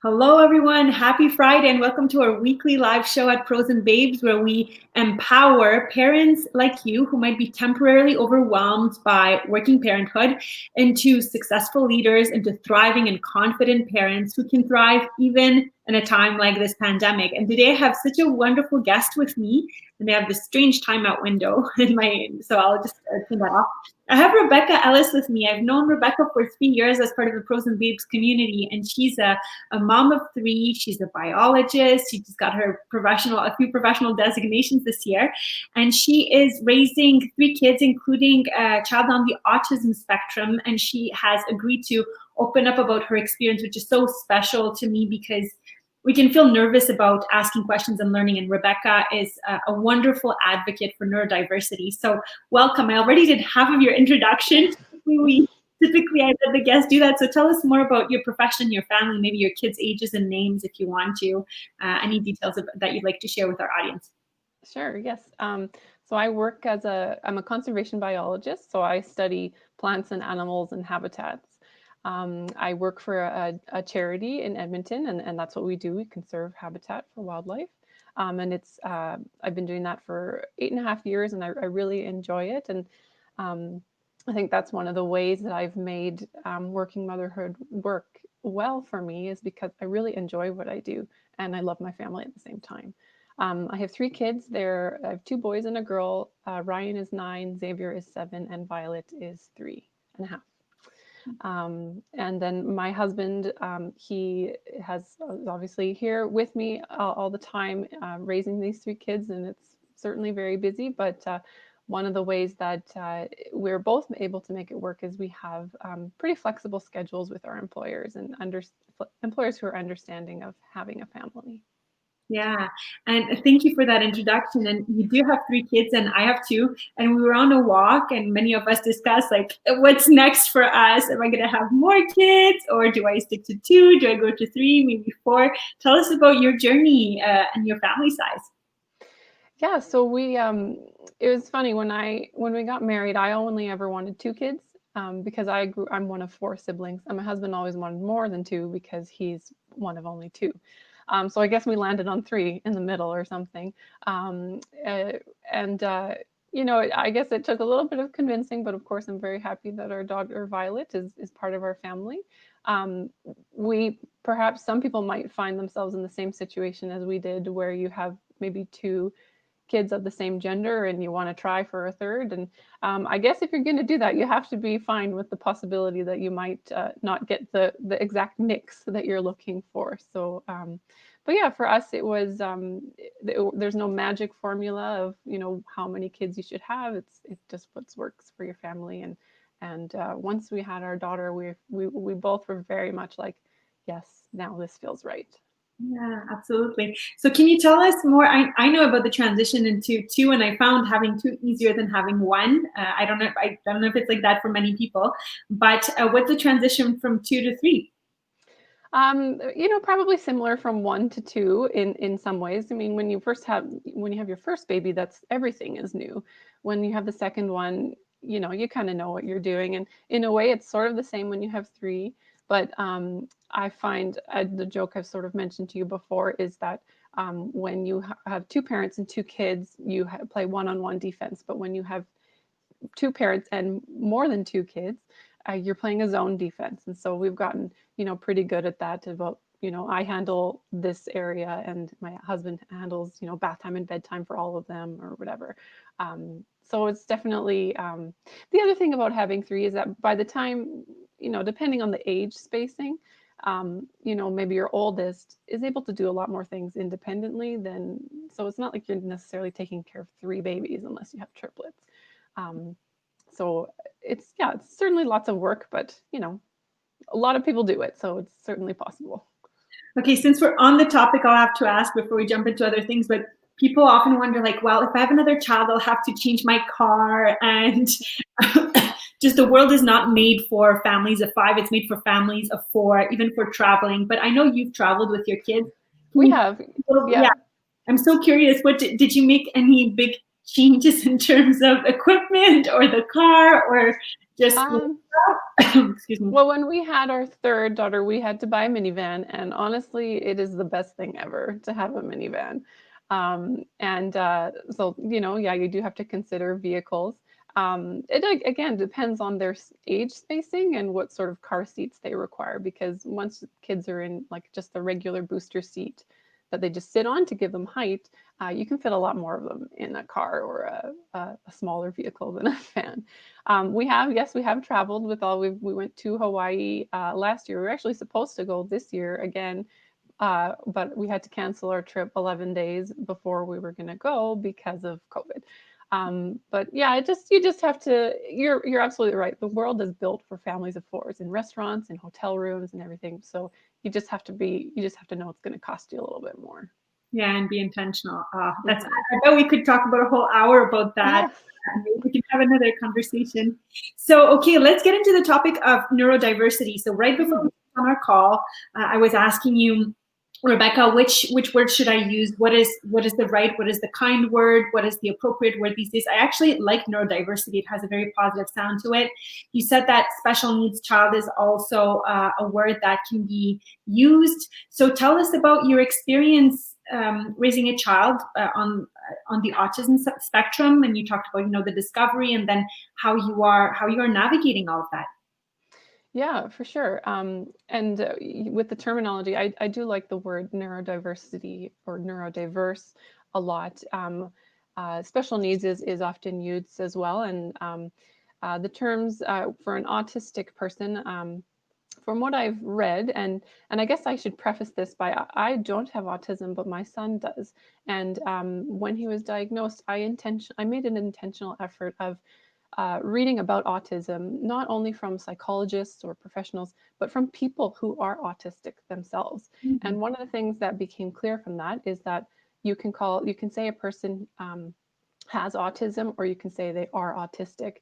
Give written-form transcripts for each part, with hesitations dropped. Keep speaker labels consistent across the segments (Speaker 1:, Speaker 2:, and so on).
Speaker 1: Hello, everyone. Happy Friday, and welcome to our weekly live show at Pros and Babes, where we empower parents like you who might be temporarily overwhelmed by working parenthood into successful leaders, into thriving and confident parents who can thrive even in a time like this pandemic. And today I have such a wonderful guest with me, and they have this strange timeout window in so I'll just turn that off. I have Rebecca Ellis with me. I've known Rebecca for 3 years as part of the Pros and Babes community, and she's a mom of three. She's a biologist. She just got a few professional designations this year. And she is raising three kids, including a child on the autism spectrum. And she has agreed to open up about her experience, which is so special to me because we can feel nervous about asking questions and learning. And Rebecca is a wonderful advocate for neurodiversity. So welcome. I already did half of your introduction. Typically, I let the guests do that. So tell us more about your profession, your family, maybe your kids' ages and names if you want to. Any details that you'd like to share with our audience?
Speaker 2: Sure, yes. So I work I'm a conservation biologist, so I study plants and animals and habitats. I work for a charity in Edmonton, and that's what we do. We conserve habitat for wildlife. And I've been doing that for 8.5 years, and I really enjoy it. And I think that's one of the ways that I've made working motherhood work well for me, is because I really enjoy what I do and I love my family at the same time. I have 3 kids. I have 2 boys and a girl. Ryan is 9, Xavier is 7, and Violet is 3.5. And then my husband, he is obviously here with me all the time, raising these 3 kids, and it's certainly very busy, but one of the ways that we're both able to make it work is we have pretty flexible schedules with our employers, and employers who are understanding of having a family.
Speaker 1: Yeah, and thank you for that introduction. And you do have 3 kids, and I have 2. And we were on a walk, and many of us discussed, like, what's next for us? Am I going to have more kids, or do I stick to 2? Do I go to 3, maybe 4? Tell us about your journey and your family size.
Speaker 2: Yeah, so it was funny when we got married, I only ever wanted 2 kids because I'm one of 4 siblings, and my husband always wanted more than 2 because he's one of only 2. So I guess we landed on 3 in the middle or something. I guess it took a little bit of convincing, but of course I'm very happy that our daughter Violet is part of our family. Perhaps some people might find themselves in the same situation as we did, where you have maybe 2 kids of the same gender and you want to try for a third. And I guess if you're going to do that, you have to be fine with the possibility that you might not get the exact mix that you're looking for. So, but yeah, for us, it was, there's no magic formula of, how many kids you should have. It's just what works for your family. And once we had our daughter, we both were very much like, yes, now this feels right.
Speaker 1: Yeah, absolutely. So can you tell us more? I know about the transition into 2, and I found having 2 easier than having 1. I don't know if it's like that for many people, but what's the transition from 2 to 3?
Speaker 2: Probably similar from 1 to 2 in some ways. I mean, when you have your first baby, that's everything is new. When you have the second one, you kind of know what you're doing, and in a way, it's sort of the same when you have 3. But I find the joke I've sort of mentioned to you before is that when you have 2 parents and 2 kids, you play one-on-one defense. But when you have 2 parents and more than 2 kids, you're playing a zone defense. And so we've gotten, pretty good at that. About, I handle this area and my husband handles, bath time and bedtime for all of them or whatever. So it's definitely, the other thing about having 3 is that by the time, depending on the age spacing, maybe your oldest is able to do a lot more things independently so it's not like you're necessarily taking care of 3 babies unless you have triplets. So it's certainly lots of work, but a lot of people do it, so it's certainly possible.
Speaker 1: Okay, since we're on the topic, I'll have to ask before we jump into other things, but people often wonder, like, well, if I have another child, I'll have to change my car, and just the world is not made for families of 5. It's made for families of 4, even for traveling. But I know you've traveled with your kids.
Speaker 2: We have, yeah.
Speaker 1: I'm so curious. What did you make any big changes in terms of equipment or the car, or Just
Speaker 2: Um,
Speaker 1: excuse me.
Speaker 2: well, when we had our third daughter, we had to buy a minivan, and honestly, it is the best thing ever to have a minivan. And so, yeah, you do have to consider vehicles. It like, again depends on their age spacing and what sort of car seats they require. Because once kids are in like just the regular booster seat that they just sit on to give them height, you can fit a lot more of them in a car or a smaller vehicle than a van. Yes, we have traveled with all. We went to Hawaii last year. We were actually supposed to go this year again, but we had to cancel our trip 11 days before we were going to go because of COVID. But yeah, you just have to. You're absolutely right. The world is built for families of fours in restaurants and hotel rooms and everything. So you just have to know it's going to cost you a little bit more.
Speaker 1: Yeah, and be intentional. That's.
Speaker 2: Mhm.
Speaker 1: I bet we could talk about a whole hour about that.
Speaker 2: Yes.
Speaker 1: Maybe we can have another conversation. So, okay, let's get into the topic of neurodiversity. So, right before we
Speaker 2: Mm.
Speaker 1: went on our call, I was asking you, Rebecca, which word should I use? What is the right? What is the kind word? What is the appropriate word these days? I actually like neurodiversity. It has a very positive sound to it. You said that special needs child is also a word that can be used. So tell us about your experience raising a child on the autism spectrum, and you talked about the discovery, and then how you are navigating all of that.
Speaker 2: Yeah, for sure. And with the terminology, I do like the word neurodiversity or neurodiverse a lot. Special needs is often used as well. And the terms for an autistic person, from what I've read, and I guess I should preface this by I don't have autism, but my son does. And when he was diagnosed, I made an intentional effort of reading about autism, not only from psychologists or professionals, but from people who are autistic themselves.
Speaker 1: Mhm.
Speaker 2: And one of the things that became clear from that is that you can say a person has autism, or you can say they are autistic.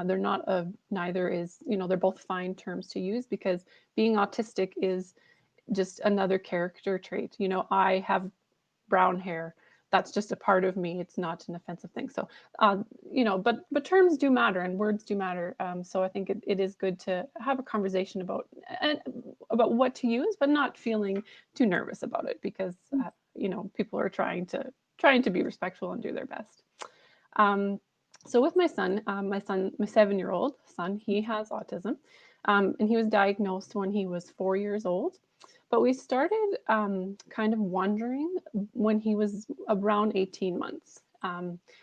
Speaker 2: They're not a neither is, they're both fine terms to use, because being autistic is just another character trait. I have brown hair. That's just a part of me. It's not an offensive thing. So, but terms do matter and words do matter. So I think it is good to have a conversation and about what to use, but not feeling too nervous about it, because people are trying to be respectful and do their best. Um, so with my 7-year-old son, he has autism, and he was diagnosed when he was 4 years old. But we started kind of wondering when he was around 18 months.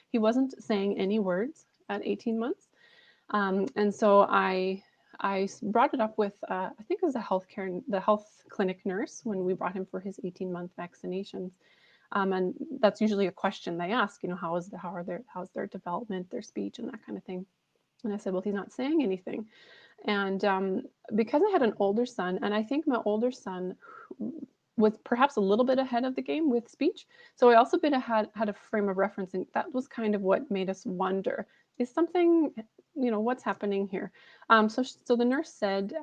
Speaker 2: He wasn't saying any words at 18 months. And so I brought it up with, I think it was the health clinic nurse, when we brought him for his 18-month vaccinations. And that's usually a question they ask, how's their development, their speech, and that kind of thing. And I said, well, he's not saying anything. And because I had an older son, and I think my older son was perhaps a little bit ahead of the game with speech, so I also had a frame of reference, and that was kind of what made us wonder: is something, what's happening here? So the nurse said,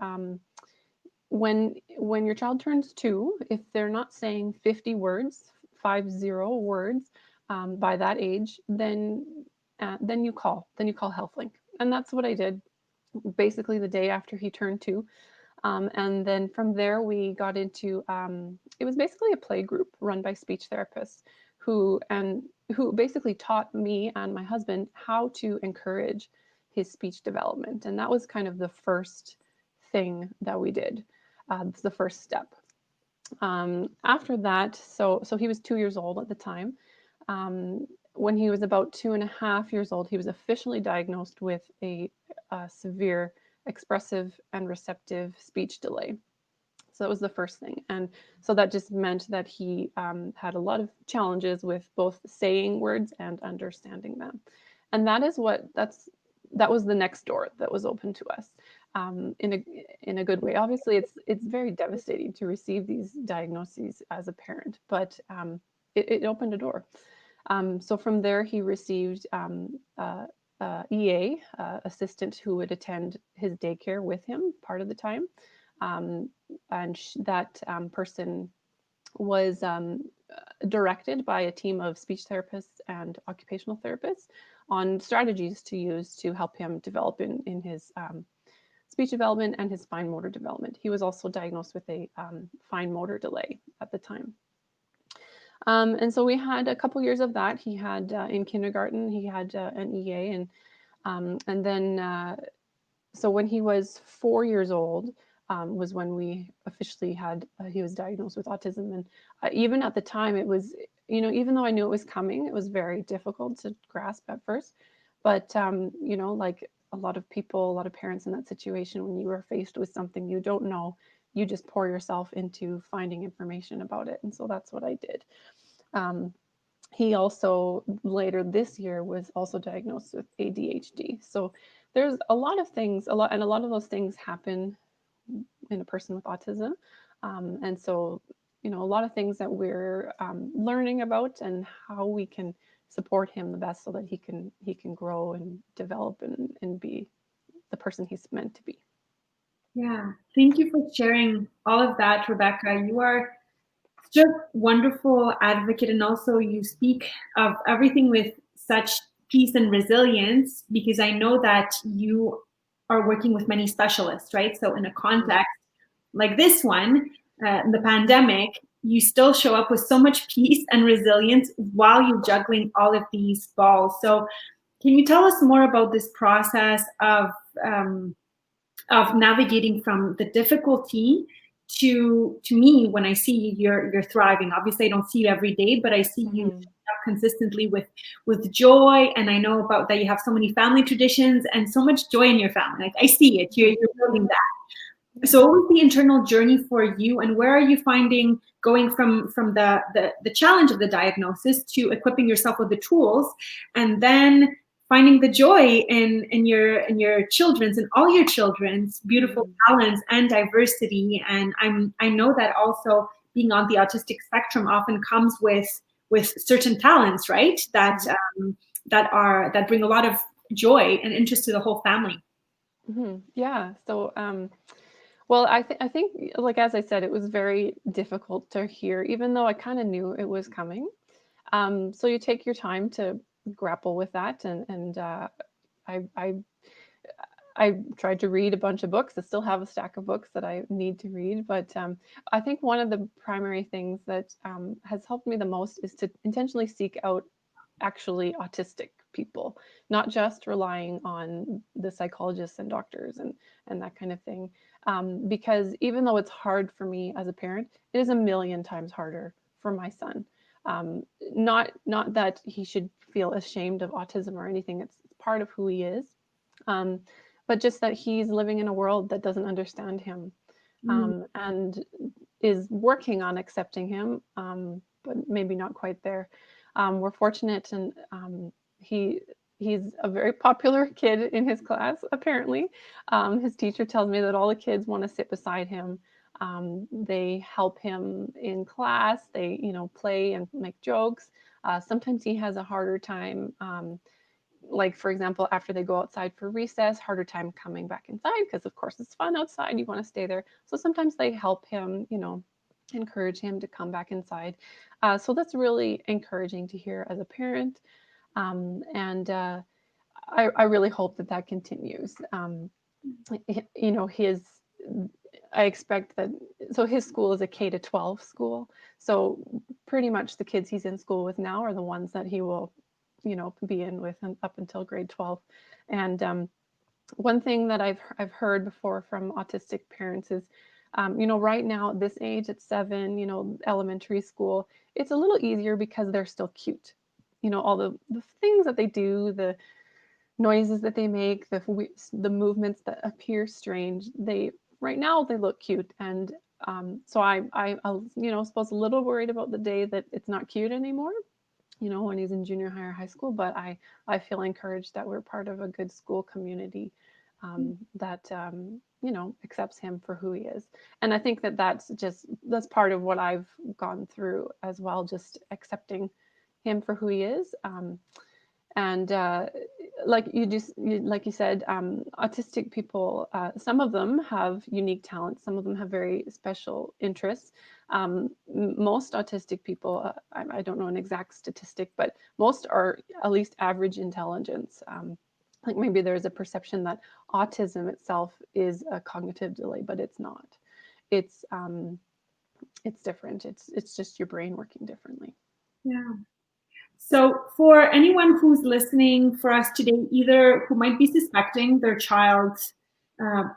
Speaker 2: when your child turns 2, if they're not saying 50 words, 50 words, by that age, then you call HealthLink, and that's what I did basically the day after he turned 2. And then from there, we got into it was basically a play group run by speech therapists who basically taught me and my husband how to encourage his speech development. And that was kind of the first thing that we did. The first step. After that, so he was 2 years old at the time. When he was about 2.5 years old, he was officially diagnosed with a severe expressive and receptive speech delay. So that was the first thing. And so that just meant that he had a lot of challenges with both saying words and understanding them. And that was the next door that was open to us, in a good way. Obviously, it's very devastating to receive these diagnoses as a parent, but it opened a door. So from there, he received EA, assistant who would attend his daycare with him part of the time. And that person was directed by a team of speech therapists and occupational therapists. on strategies to use to help him develop in his speech development and his fine motor development. He was also diagnosed with a fine motor delay at the time. And so we had a couple years of that. He had in kindergarten, he had an EA, and then so when he was 4 years old was when we officially had he was diagnosed with autism. And even at the time, it was, you know, even though I knew it was coming, it was very difficult to grasp at first. But you know, like a lot of people, a lot of parents in that situation, when you are faced with something you don't know, you just pour yourself into finding information about it. And so that's what I did. Um, he also later this year was also diagnosed with ADHD. So there's a lot of things, and a lot of those things happen in a person with autism. And so, you know, a lot of things that we're learning about and how we can support him the best so that he can grow and develop and be the person he's meant to be.
Speaker 1: Yeah, thank you for sharing all of that, Rebecca. You are such a wonderful advocate, and also you speak of everything with such peace and resilience, because I know that you are working with many specialists, right? So in a context like this one, the pandemic, you still show up with so much peace and resilience while you're juggling all of these balls. So can you tell us more about this process of navigating from the difficulty to me? When I see you're thriving, obviously I don't see you every day, but I see you consistently with joy, and I know about that you have so many family traditions and so much joy in your family. Like I see it, you're building that. So what was the internal journey for you, and where are you finding going from the challenge of the diagnosis to equipping yourself with the tools, and then finding the joy in your children's and all your children's beautiful talents and diversity? And I know that also being on the autistic spectrum often comes with certain talents, right? That bring a lot of joy and interest to the whole family.
Speaker 2: Yeah. So, well, I think, like as I said, it was very difficult to hear, even though I kind of knew it was coming. So you take your time to grapple with that, and I, I I tried to read a bunch of books. I still have a stack of books that I need to read, but I think one of the primary things that has helped me the most is to intentionally seek out actually autistic people, not just relying on the psychologists and doctors and that kind of thing. Because even though it's hard for me as a parent, it is a million times harder for my son. Not that he should feel ashamed of autism or anything. It's part of who he is. Um, but just that he's living in a world that doesn't understand him, and is working on accepting him, but maybe not quite there. We're fortunate, and he's a very popular kid in his class, apparently. His teacher tells me that all the kids want to sit beside him. They help him in class. They, you know, play and make jokes. Sometimes he has a harder time, like for example, after they go outside for recess, harder time coming back inside because of course it's fun outside, you want to stay there. So sometimes they help him, you know, encourage him to come back inside. So that's really encouraging to hear as a parent. And I really hope that that continues. You know, I expect that, so his school is a K to 12 school. So pretty much the kids he's in school with now are the ones that he will, you know, be in with up until grade 12. And one thing that I've heard before from autistic parents is, you know, right now at this age, at 7, you know, elementary school, it's a little easier because they're still cute. You know, all the things that they do, the noises that they make, the movements that appear strange, they right now they look cute. And so I'll, you know, suppose a little worried about the day that it's not cute anymore, you know, when he's in junior high or high school. But I feel encouraged that we're part of a good school community that, you know, accepts him for who he is. And I think that that's part of what I've gone through as well, just accepting him for who he is. And like you said, autistic people, some of them have unique talents, some of them have very special interests. Most autistic people, I don't know an exact statistic, but most are at least average intelligence. Like maybe there's a perception that autism itself is a cognitive delay, but it's not. It's different. It's just your brain working differently.
Speaker 1: Yeah. So for anyone who's listening for us today, either who might be suspecting their child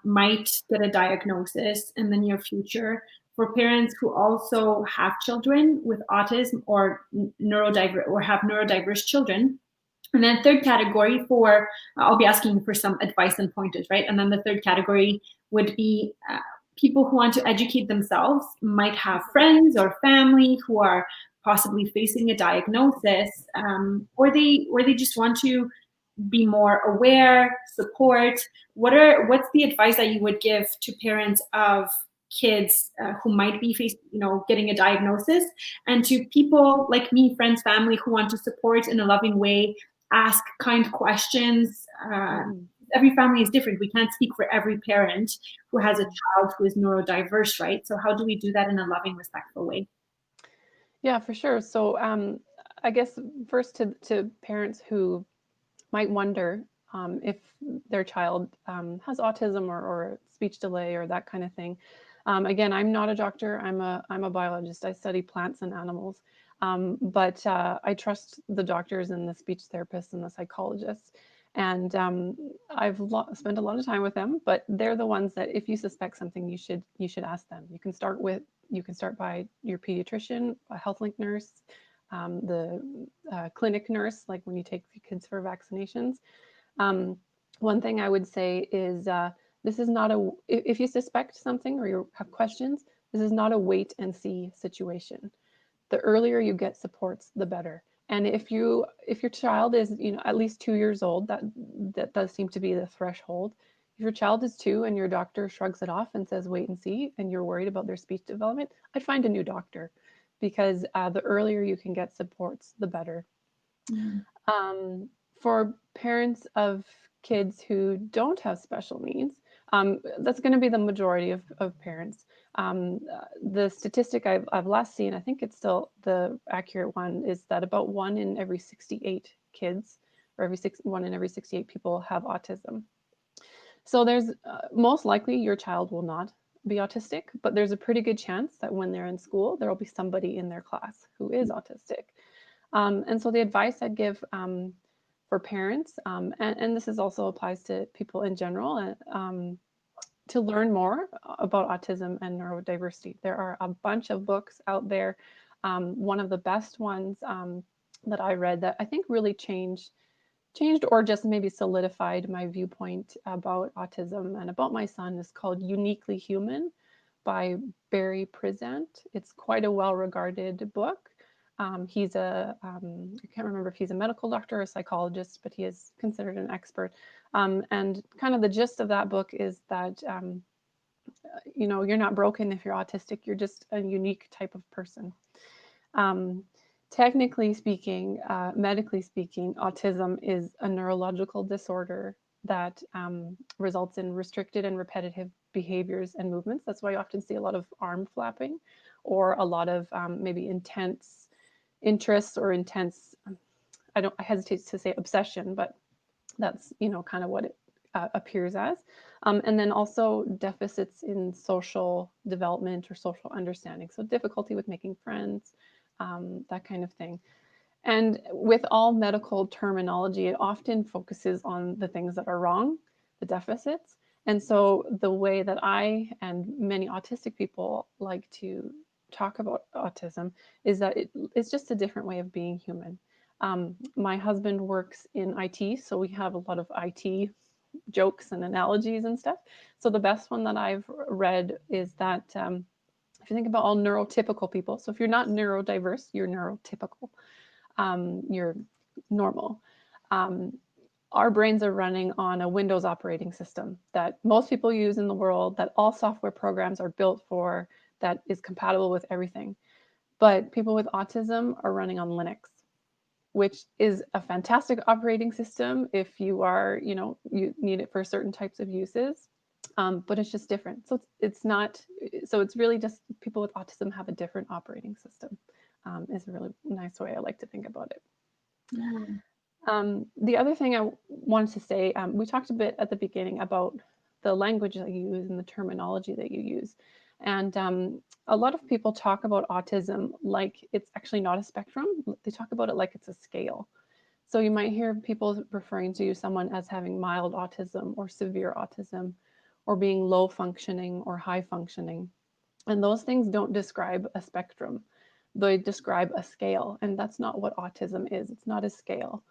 Speaker 1: might get a diagnosis in the near future, for parents who also have children with autism or neurodiverse or have neurodiverse children, and then third category for I'll be asking for some advice and pointers, right? And then the third category would be people who want to educate themselves, might have friends or family who are possibly facing a diagnosis, or they just want to be more aware, support. What's the advice that you would give to parents of kids who might be getting a diagnosis, and to people like me, friends, family, who want to support in a loving way, ask kind questions? Every family is different. We can't speak for every parent who has a child who is neurodiverse, right? So how do we do that in a loving, respectful way?
Speaker 2: Yeah, for sure. So I guess first to parents who might wonder if their child has autism or speech delay or that kind of thing. Again, I'm not a doctor. I'm a biologist. I study plants and animals. But I trust the doctors and the speech therapists and the psychologists. And I've spent a lot of time with them, but they're the ones that if you suspect something, you should ask them. You can start by your pediatrician, a health link nurse, the clinic nurse, like when you take your kids for vaccinations. One thing I would say is this is not if you suspect something or you have questions, this is not a wait and see situation. The earlier you get supports, the better. And if your child is at least 2 years old, that does seem to be the threshold. If your child is 2 and your doctor shrugs it off and says wait and see, and you're worried about their speech development, I'd find a new doctor, because the earlier you can get supports, the better. For parents of kids who don't have special needs, that's going to be the majority of parents. The statistic I've last seen, I think it's still the accurate one, is that about 1 in every 68 kids, or 1 in every 68 people have autism. So there's most likely your child will not be autistic, but there's a pretty good chance that when they're in school, there will be somebody in their class who is autistic. And so the advice I'd give for parents, and this also applies to people in general, to learn more about autism and neurodiversity. There are a bunch of books out there. One of the best ones that I read that I think really changed or just maybe solidified my viewpoint about autism and about my son is called Uniquely Human by Barry Prisant. It's quite a well-regarded book. He's I can't remember if he's a medical doctor or a psychologist, but he is considered an expert. And kind of the gist of that book is that, you're not broken if you're autistic, you're just a unique type of person. Technically speaking, medically speaking, autism is a neurological disorder that results in restricted and repetitive behaviors and movements. That's why you often see a lot of arm flapping or a lot of maybe intense interests or intense, I hesitate to say obsession, but that's, kind of what it appears as. And then also deficits in social development or social understanding. So difficulty with making friends, that kind of thing. And with all medical terminology, it often focuses on the things that are wrong, the deficits. And so the way that I and many autistic people like to talk about autism is that it's just a different way of being human. My husband works in IT, so we have a lot of IT jokes and analogies and stuff. So the best one that I've read is that if you think about all neurotypical people, so if you're not neurodiverse, you're neurotypical, you're normal. Our brains are running on a Windows operating system that most people use in the world, that all software programs are built for, that is compatible with everything. But people with autism are running on Linux. which is a fantastic operating system if you are, you need it for certain types of uses. But it's just different. So it's not, so it's really just people with autism have a different operating system, is a really nice way I like to think about it.
Speaker 1: Yeah.
Speaker 2: The other thing I wanted to say, we talked a bit at the beginning about the language that you use and the terminology that you use. And a lot of people talk about autism like it's actually not a spectrum. They talk about it like it's a scale. So you might hear people referring to someone as having mild autism or severe autism, or being low functioning or high functioning. And those things don't describe a spectrum. They describe a scale, and that's not what autism is. It's not a scale.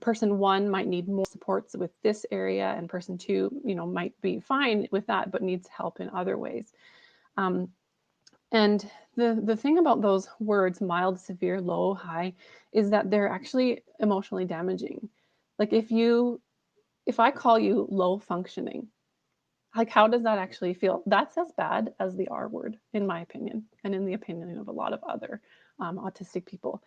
Speaker 2: Person one might need more supports with this area, and person two, might be fine with that, but needs help in other ways. Um, and the thing about those words, mild, severe, low, high, is that they're actually emotionally damaging. Like if I call you low functioning, like how does that actually feel? That's as bad as the R word, in my opinion, and in the opinion of a lot of other autistic people.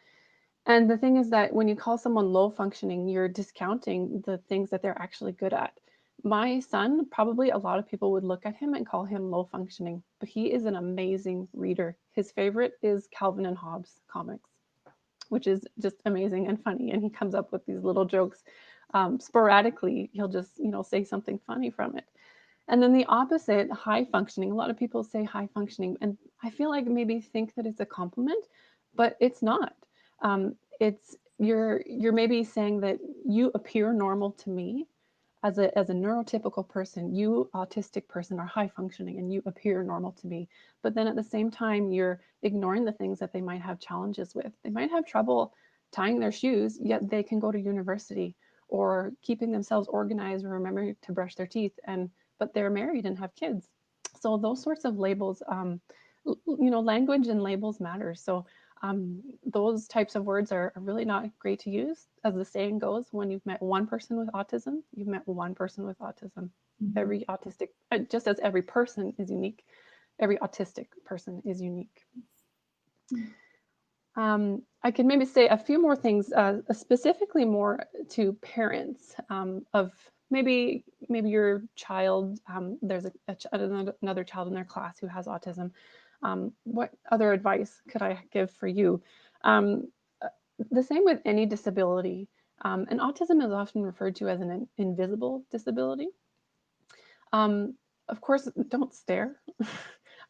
Speaker 2: And the thing is that when you call someone low functioning, you're discounting the things that they're actually good at. My son, probably a lot of people would look at him and call him low functioning, but he is an amazing reader. His favorite is Calvin and Hobbes comics, which is just amazing and funny. And he comes up with these little jokes sporadically. He'll just, say something funny from it. And then the opposite, high functioning. A lot of people say high functioning, and I feel like maybe think that it's a compliment, but it's not. It's you're maybe saying that you appear normal to me as a neurotypical person. You autistic person are high functioning, and you appear normal to me. But then at the same time, you're ignoring the things that they might have challenges with. They might have trouble tying their shoes, yet they can go to university, or keeping themselves organized or remembering to brush their teeth, and but they're married and have kids. So those sorts of labels, language and labels matter. So those types of words are really not great to use. As the saying goes, when you've met one person with autism, you've met one person with autism.
Speaker 1: Mhm.
Speaker 2: Every autistic, just as every person is unique, every autistic person is unique. I could maybe say a few more things, specifically more to parents of maybe your child. There's another child in their class who has autism. What other advice could I give for you? Um, the same with any disability. And autism is often referred to as an invisible disability. Um, of course, don't stare.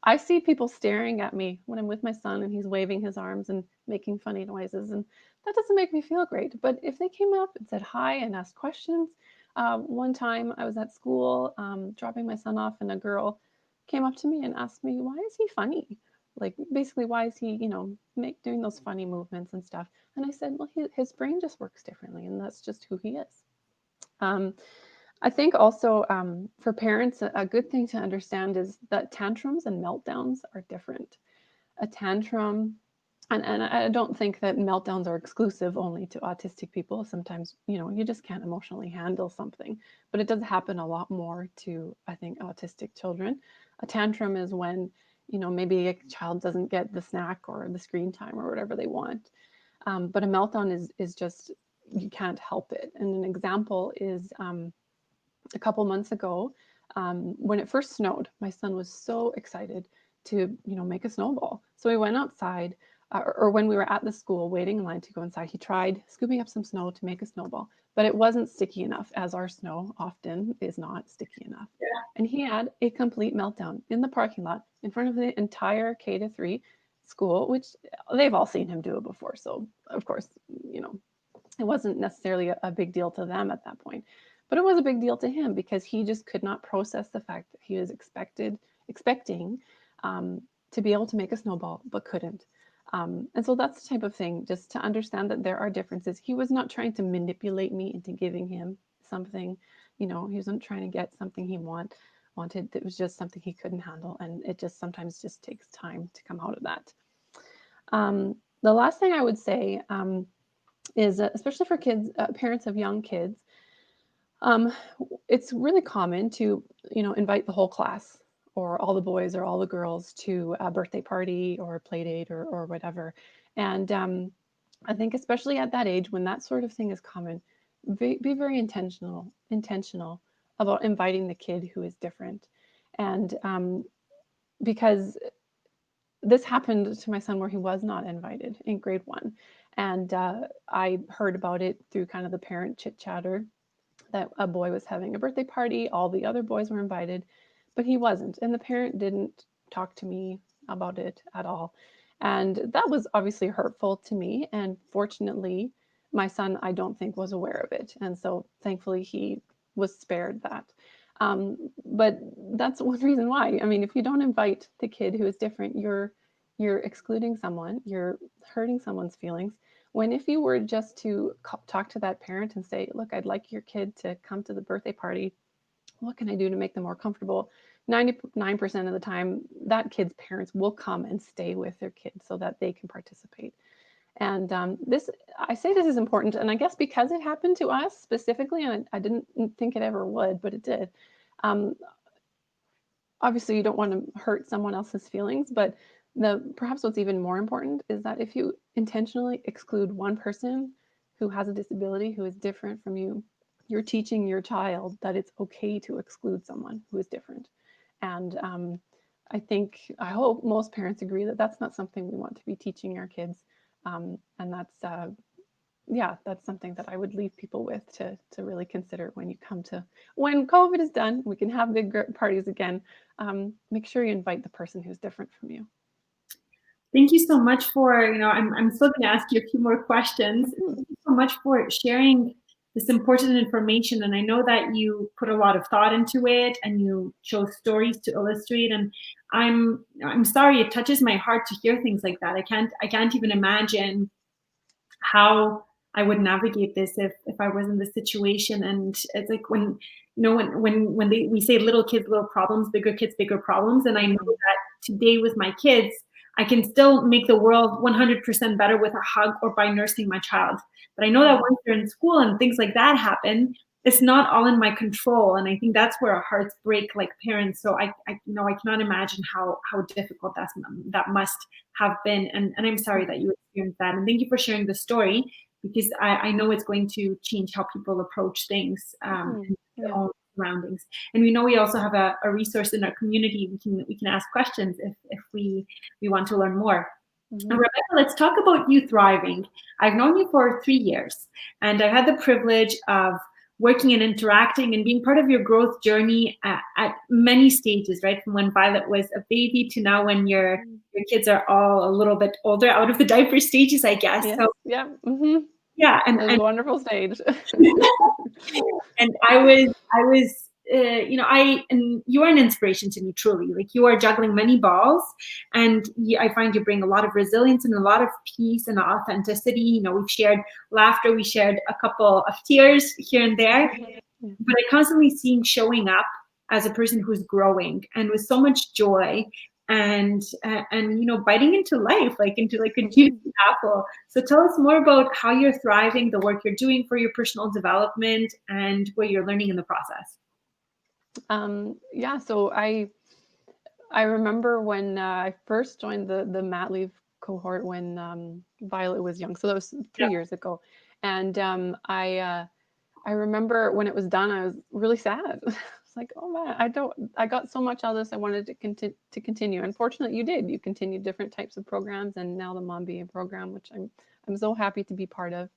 Speaker 2: I see people staring at me when I'm with my son and he's waving his arms and making funny noises, and that doesn't make me feel great. But if they came up and said hi and asked questions, one time I was at school dropping my son off, and a girl came up to me and asked me, "Why is he funny? Like, basically, why is he, doing those funny movements and stuff?" And I said, "Well, his brain just works differently, and that's just who he is." Um, I think also for parents, a good thing to understand is that tantrums and meltdowns are different. A tantrum, and I don't think that meltdowns are exclusive only to autistic people. Sometimes, you just can't emotionally handle something, but it does happen a lot more to, I think, autistic children. A tantrum is when, maybe a child doesn't get the snack or the screen time or whatever they want. But a meltdown is just, you can't help it. And an example is a couple months ago, when it first snowed, my son was so excited to, make a snowball. So we went outside, or when we were at the school waiting in line to go inside, he tried scooping up some snow to make a snowball, but it wasn't sticky enough, as our snow often is not sticky enough. And he had a complete meltdown in the parking lot in front of the entire K-3 school, which they've all seen him do it before. So of course, it wasn't necessarily a big deal to them at that point, but it was a big deal to him because he just could not process the fact that he was expecting to be able to make a snowball but couldn't. And so that's the type of thing, just to understand that there are differences. He was not trying to manipulate me into giving him something. He wasn't trying to get something he wanted. It was just something he couldn't handle, and it just sometimes just takes time to come out of that. The last thing I would say is, especially for kids, parents of young kids, um, it's really common to, invite the whole class or all the boys or all the girls to a birthday party or a play date or whatever. And I think especially at that age when that sort of thing is common, be very intentional about inviting the kid who is different. And because this happened to my son where he was not invited in grade one. And I heard about it through kind of the parent chit chatter that a boy was having a birthday party, all the other boys were invited, but he wasn't. And the parent didn't talk to me about it at all. And that was obviously hurtful to me. And fortunately, my son, I don't think, was aware of it. And so thankfully, he was spared that. But that's one reason why. I mean, if you don't invite the kid who is different, you're excluding someone, you're hurting someone's feelings. When if you were just to talk to that parent and say, look, I'd like your kid to come to the birthday party, what can I do to make them more comfortable? 99% of the time, that kid's parents will come and stay with their kid so that they can participate. And this, I say this is important, and I guess because it happened to us specifically, and I didn't think it ever would, but it did. Um, Obviously, you don't want to hurt someone else's feelings, but perhaps what's even more important is that if you intentionally exclude one person who has a disability who is different from you, you're teaching your child that it's okay to exclude someone who is different. And I hope most parents agree that that's not something we want to be teaching our kids. And that's something that I would leave people with to really consider when COVID is done, we can have big parties again. Make sure you invite the person who's different from you.
Speaker 1: Thank you so much for, I'm still going to ask you a few more questions.
Speaker 2: Mm-hmm.
Speaker 1: Thank you so much for sharing this important information. And I know that you put a lot of thought into it and you chose stories to illustrate. And I'm sorry, it touches my heart to hear things like that. I can't even imagine how I would navigate this if I was in this situation. And it's like we say little kids, little problems, bigger kids, bigger problems. And I know that today with my kids, I can still make the world 100% better with a hug or by nursing my child. But I know that once they're in school and things like that happen, it's not all in my control. And I think that's where our hearts break like parents. So I cannot imagine how difficult that must have been. And I'm sorry that you experienced that. And thank you for sharing the story, because I know it's going to change how people approach things in their own surroundings. And we also have a resource in our community. We can ask questions if we want to learn more.
Speaker 2: Mm-hmm.
Speaker 1: Rebecca, let's talk about you thriving. I've known you for 3 years, and I've had the privilege of working and interacting and being part of your growth journey at many stages, right? From when Violet was a baby to now when your kids are all a little bit older, out of the diaper stages, I guess.
Speaker 2: Yes.
Speaker 1: So
Speaker 2: Yeah. Mm-hmm.
Speaker 1: yeah,
Speaker 2: and a wonderful stage.
Speaker 1: and I was and you are an inspiration to me, truly. Like, you are juggling many balls, and I find you bring a lot of resilience and a lot of peace and authenticity. We've shared laughter, we shared a couple of tears here and there, but I constantly see you showing up as a person who's growing and with so much joy and biting into life, into a juicy apple. So tell us more about how you're thriving, the work you're doing for your personal development, and what you're learning in the process.
Speaker 2: So I remember when I first joined the mat leave cohort when Violet was young. So that was 3 years ago, and I remember when it was done, I was really sad. It's like, oh man, I got so much out of this. I wanted to continue. Unfortunately, you did. You continued different types of programs, and now the Mom Being program, which I'm so happy to be part of.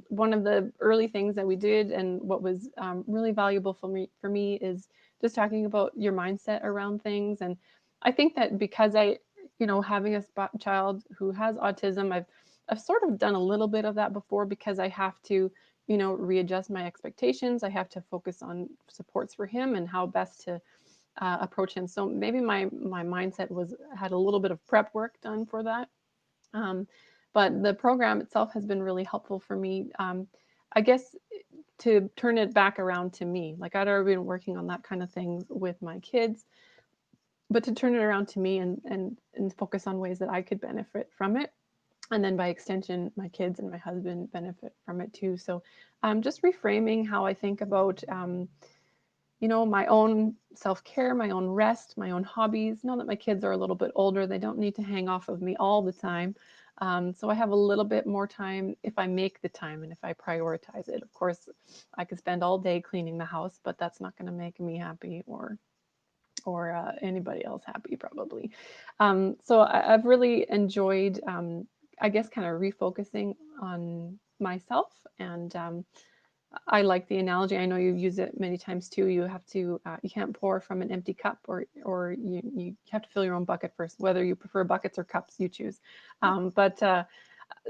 Speaker 2: One of the early things that we did, and what was really valuable for me is just talking about your mindset around things. And I think that because having a child who has autism, I've sort of done a little bit of that before, because I have to readjust my expectations. I have to focus on supports for him and how best to approach him. So maybe my mindset had a little bit of prep work done for that. But the program itself has been really helpful for me. I guess to turn it back around to me, like I'd already been working on that kind of things with my kids, but to turn it around to me and focus on ways that I could benefit from it. And then by extension, my kids and my husband benefit from it too. So just reframing how I think about, my own self-care, my own rest, my own hobbies. Now that my kids are a little bit older, they don't need to hang off of me all the time. So I have a little bit more time if I make the time and if I prioritize it. Of course, I could spend all day cleaning the house, but that's not going to make me happy or anybody else happy probably. So I've really enjoyed, I guess, kind of refocusing on myself. And I like the analogy. I know you've used it many times too. You have to, you can't pour from an empty cup, or you have to fill your own bucket first. Whether you prefer buckets or cups, you choose. But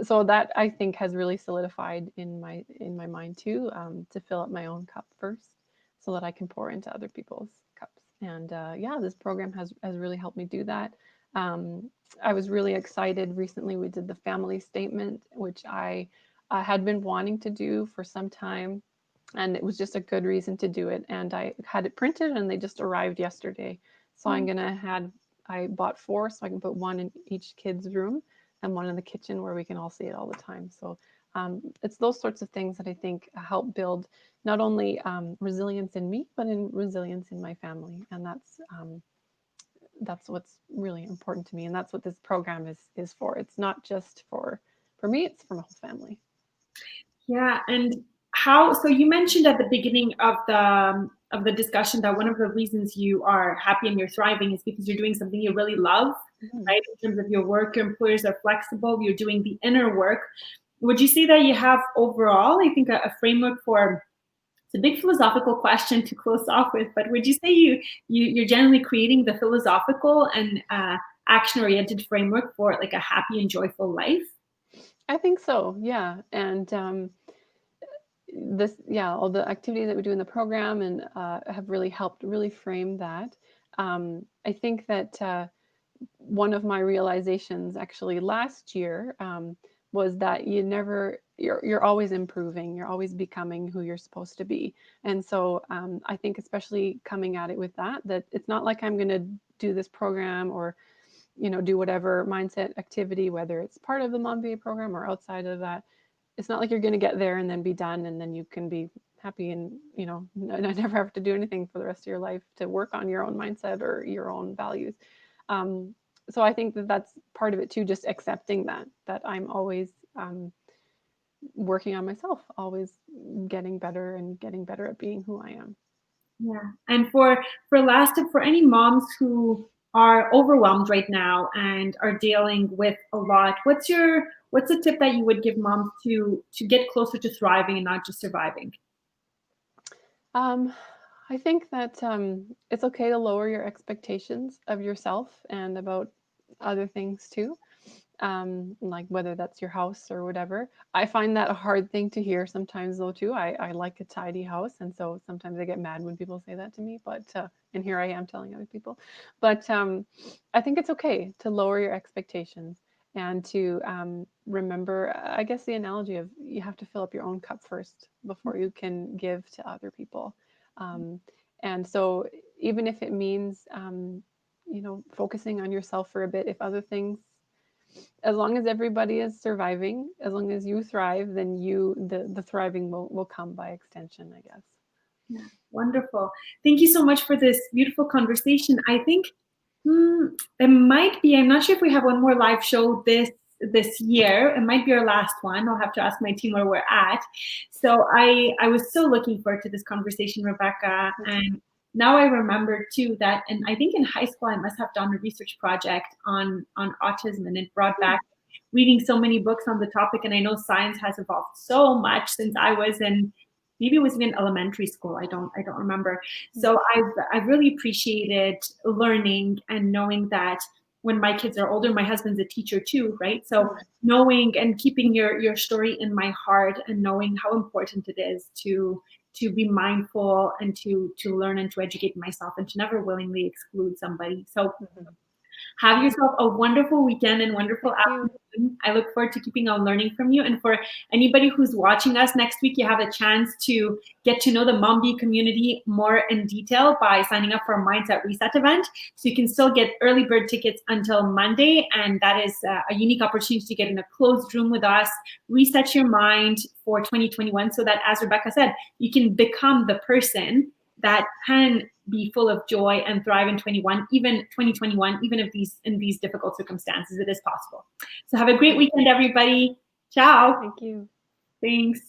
Speaker 2: so that I think has really solidified in my mind too, to fill up my own cup first, so that I can pour into other people's cups. And yeah, this program has really helped me do that. I was really excited recently. We did the family statement, which I had been wanting to do for some time, and it was just a good reason to do it. And I had it printed, and they just arrived yesterday. So I bought 4, so I can put 1 in each kid's room and 1 in the kitchen where we can all see it all the time. So it's those sorts of things that I think help build not only resilience in me, but in resilience in my family. And that's what's really important to me. And that's what this program is for. It's not just for me, it's for my whole family.
Speaker 1: Yeah, and so you mentioned at the beginning of the discussion that one of the reasons you are happy and you're thriving is because you're doing something you really love, right? In terms of your work, your employers are flexible, you're doing the inner work. Would you say that you have overall, I think, a framework for, it's a big philosophical question to close off with, but would you say you're generally creating the philosophical and action-oriented framework for like a happy and joyful life?
Speaker 2: I think so, yeah. And all the activities that we do in the program and have really helped really frame that. I think that one of my realizations actually last year was that you're always improving, you're always becoming who you're supposed to be. And so I think especially coming at it with that it's not like I'm going to do this program or do whatever mindset activity, whether it's part of the Mom VA program or outside of that. It's not like you're going to get there and then be done and then you can be happy and never have to do anything for the rest of your life to work on your own mindset or your own values. So I think that's part of it too, just accepting that I'm always working on myself, always getting better at being who I am.
Speaker 1: Yeah, and for any moms who are overwhelmed right now and are dealing with a lot, what's a tip that you would give moms to get closer to thriving and not just surviving?
Speaker 2: I think that it's okay to lower your expectations of yourself and about other things too. Like whether that's your house or whatever. I find that a hard thing to hear sometimes though too. I like a tidy house, and so sometimes I get mad when people say that to me, but and here I am telling other people. But I think it's okay to lower your expectations and to remember, I guess the analogy of you have to fill up your own cup first before you can give to other people. And so even if it means focusing on yourself for a bit, if other things, as long as everybody is surviving, as long as you thrive, then the thriving will come by extension, I guess.
Speaker 1: Yeah, wonderful. Thank you so much for this beautiful conversation. I think it might be, I'm not sure if we have one more live show this year. It might be our last one. I'll have to ask my team where we're at. So I was so looking forward to this conversation, Rebecca. And now I remember too that, and I think in high school I must have done a research project on autism, and it brought back reading so many books on the topic. And I know science has evolved so much since I was in, maybe it was even elementary school. I don't remember. So I've really appreciated learning and knowing that when my kids are older, my husband's a teacher too, right? So knowing and keeping your story in my heart and knowing how important it is to be mindful and to learn and to educate myself and to never willingly exclude somebody. So have yourself a wonderful weekend and wonderful afternoon. I look forward to keeping on learning from you. And for anybody who's watching us next week, you have a chance to get to know the Mom Bee community more in detail by signing up for a Mindset Reset event. So you can still get early bird tickets until Monday. And that is a unique opportunity to get in a closed room with us, reset your mind for 2021 so that, as Rebecca said, you can become the person that can be full of joy and thrive in 2021, even if in these difficult circumstances, it is possible. So have a great weekend, everybody. Ciao.
Speaker 2: Thank you.
Speaker 1: Thanks.